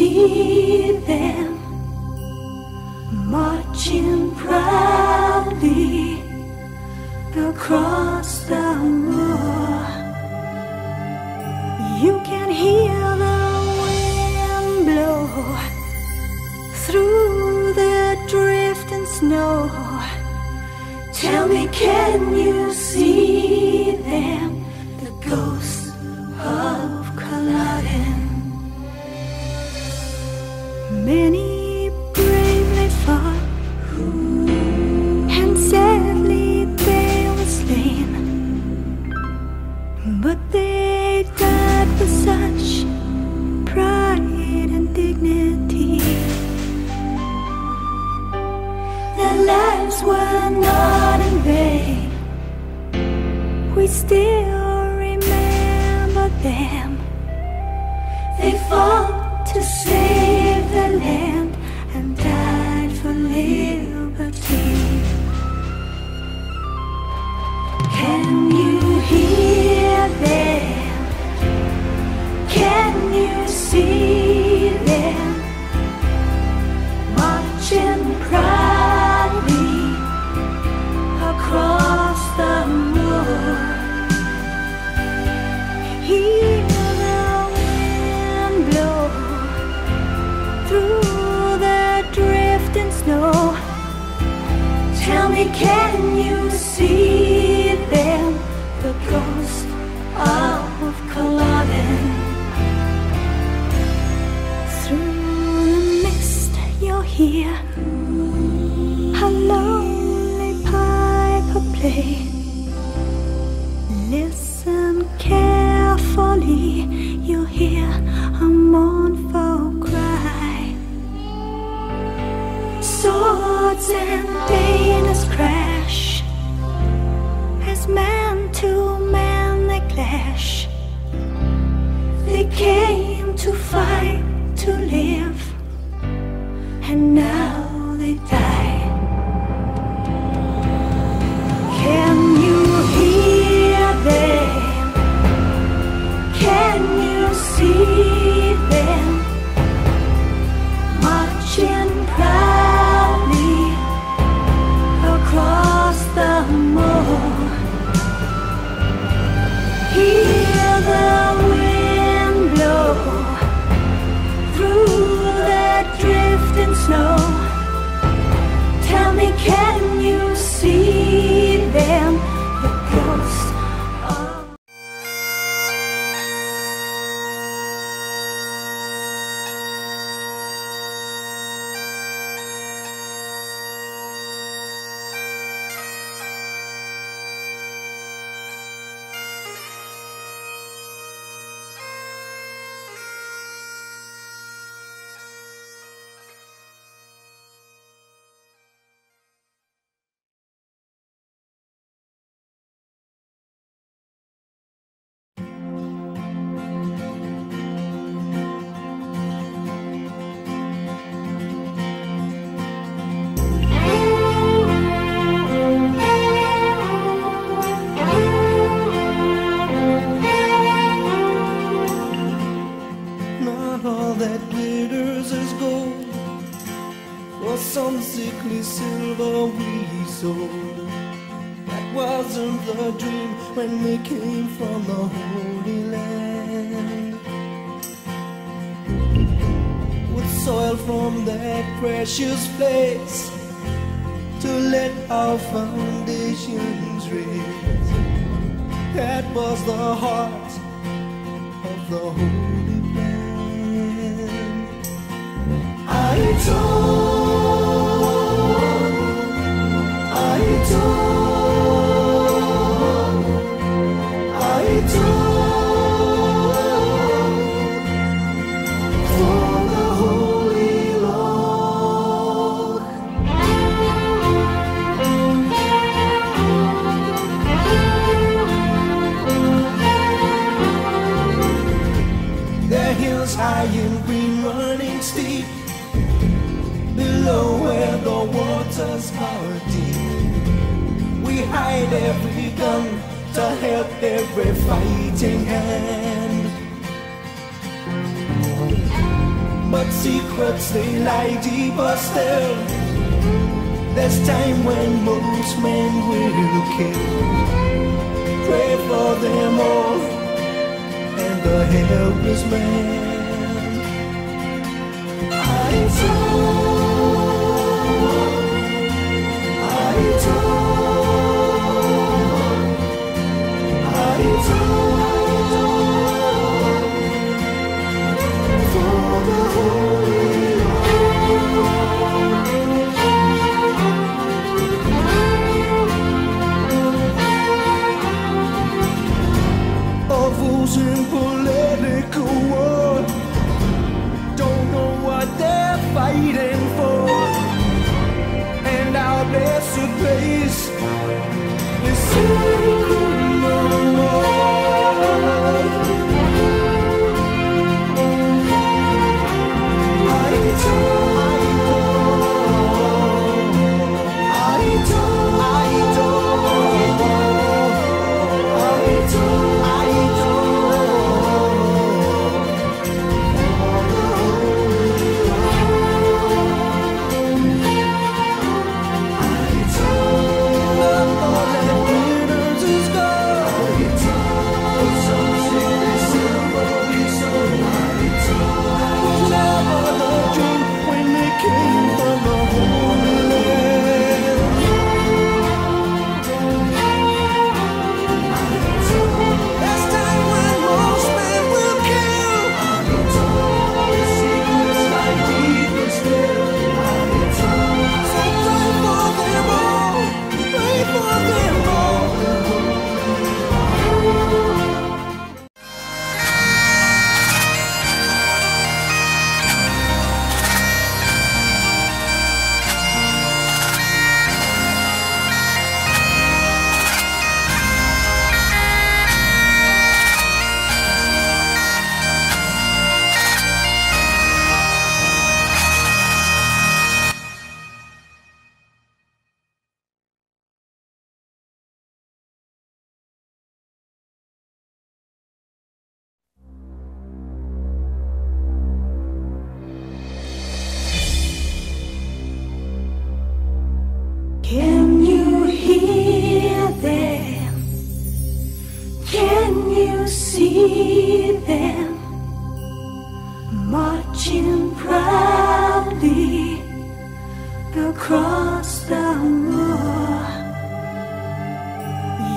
see them marching proudly across the moor. You can hear the wind blow through the drifting snow. Tell me, can you see them, the ghosts of Culloden? Many bravely fought, and sadly they were slain, but they died with such pride and dignity. Their lives were not in vain. We still remember them. They fought to save the land and died for liberty. Can you hear them? Can you see them marching proudly across the moor? Hear the wind blow through the drifting snow. Tell me, can you see them, the ghost of Culloden? Through the mist you'll hear a lonely piper play. Listen carefully, you'll hear a mournful cry. Swords and banners crash as man to man they clash. They came to fight to live, and now they die. Can you hear them? Can you see them marching proudly across the moor? Hear the wind blow through the drifting snow. Tell me, can you see them, the ghosts of... Some sickly silver we sold. That wasn't the dream when we came from the Holy Land. With soil from that precious place to let our foundations raise. That was the heart of the Holy Land. I told for the Holy Lord. The hills high and green, running steep, below where the waters are deep. We hide every gun to help every fighting hand. but secrets they lie deeper still. There's time when most men will kill. Pray for them all and the helpless man. In political war, don't know what they're fighting for, and our blessed place is sacred no more. Can you hear them? Can you see them marching proudly across the moor?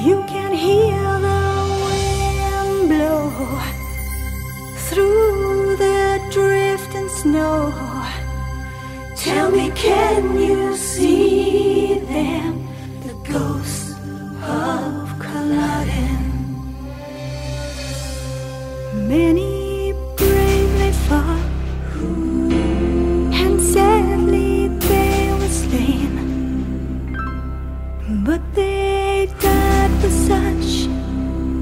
You can hear the wind blow through the drifting snow. Tell me, can you see them, the ghosts of Culloden? Many bravely fought, and sadly they were slain, but they died with such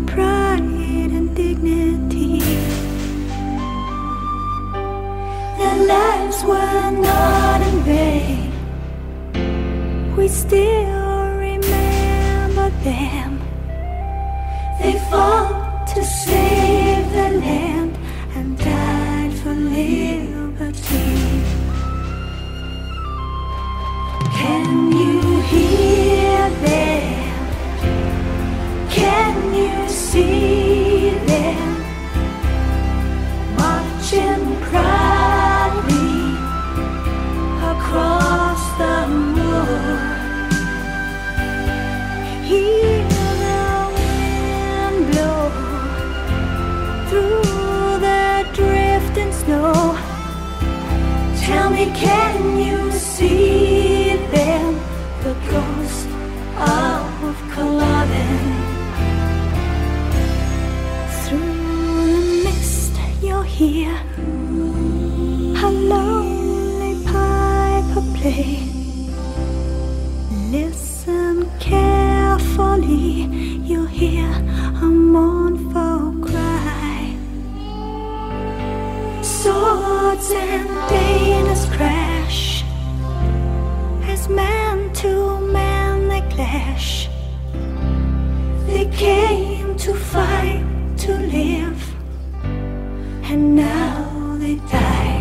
pride and dignity. Their lives were not in vain. We still remember them. They fought to save the land and died for liberty. Can you hear them? Can you see them marching proudly across the moor? Hear the wind blow through the drifting snow. Tell me, can you see them, the ghosts of Culloden? Through the mist you'll hear a lonely piper play. Listen carefully, you'll hear a mournful cry. Swords and banners crash as man to man they clash. They came to fight, to live, and now they die.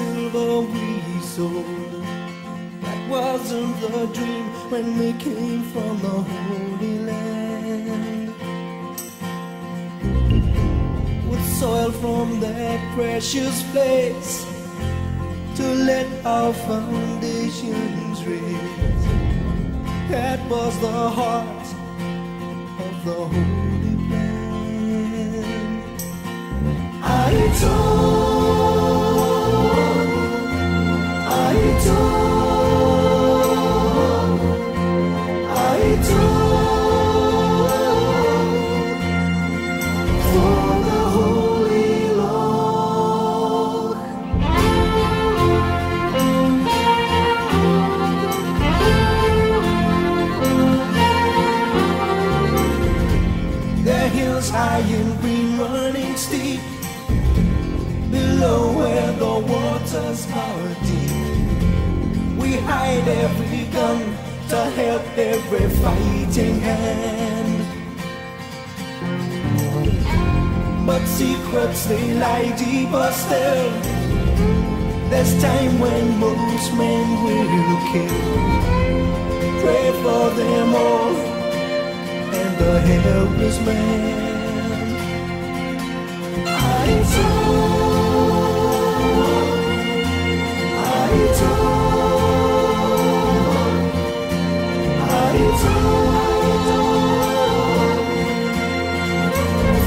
silver we sold. That wasn't the dream when we came from the Holy Land. With soil from that precious place to let our foundations raise. That was the heart of the Holy Land. I for the Holy Lord. The hills high and green running steep, below where the waters are deep. We hide every gun to help every fighting hand. But secrets they lie deeper still. There's time when most men will kill. Pray for them all and the helpless man.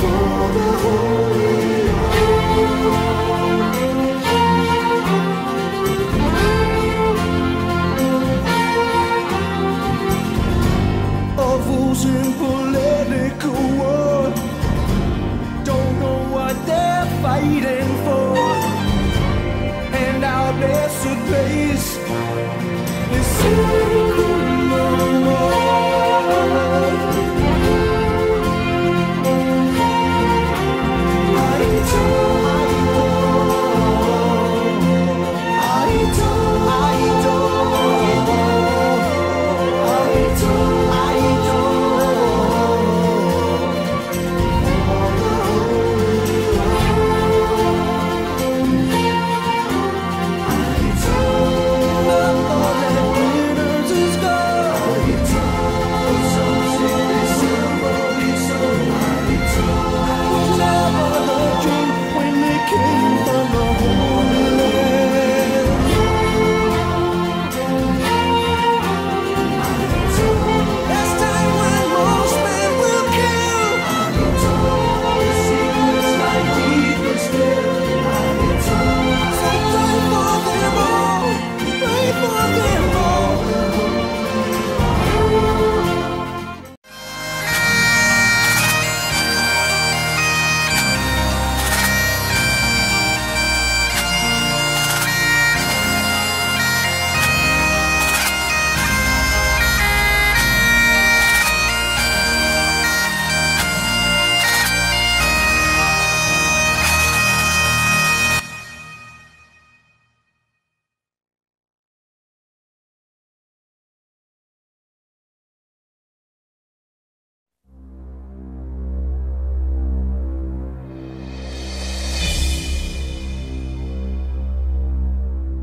For the Holy of those in political war don't know what they're fighting for, and our blessed place is sacred no more.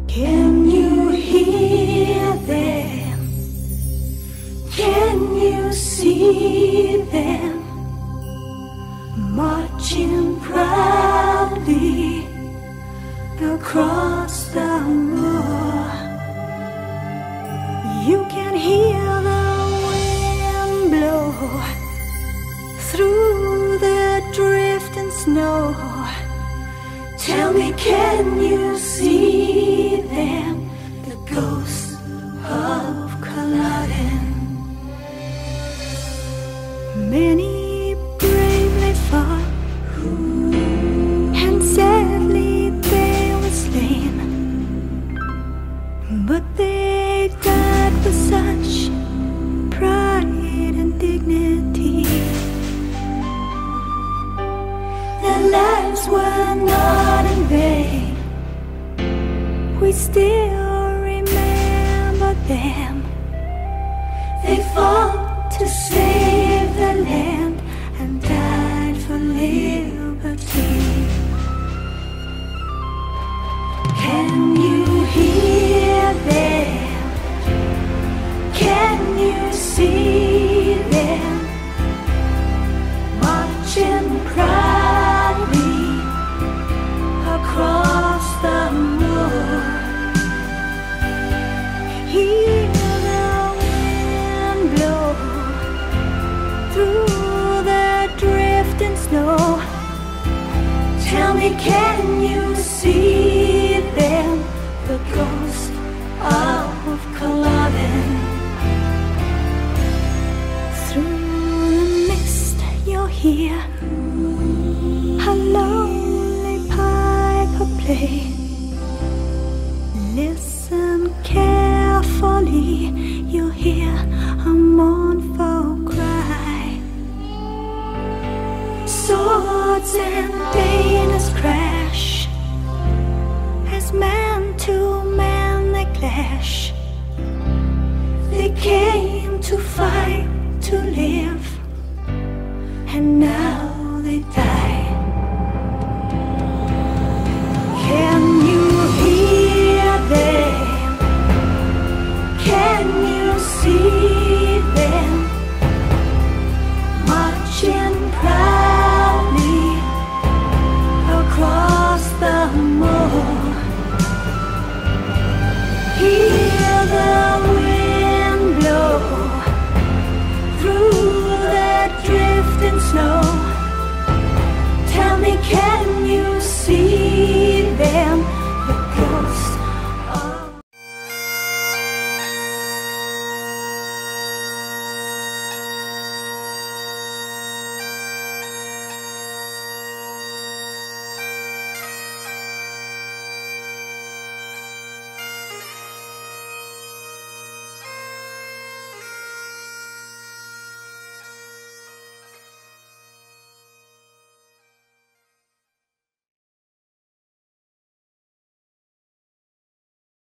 Can you hear them? Can you see them marching proudly across the moor? You can hear the wind blow through the drifting snow. Tell me, can you see them, the ghosts of Culloden? Many bravely fought, and sadly they were slain, but they died with such pride and dignity. Their lives were not in vain. We still remember them. They fought to save the land and died for liberty. Can you hear them? Can you see them marching proudly across the moor? Hear the wind blow through the drifting snow. Tell me, can you see them? The ghost of Culloden. Through the mist you'll hear a lonely piper play. Listen carefully, you'll hear a mournful cry. Swords and banners crash as man to man they clash. They came to fight, to live, and now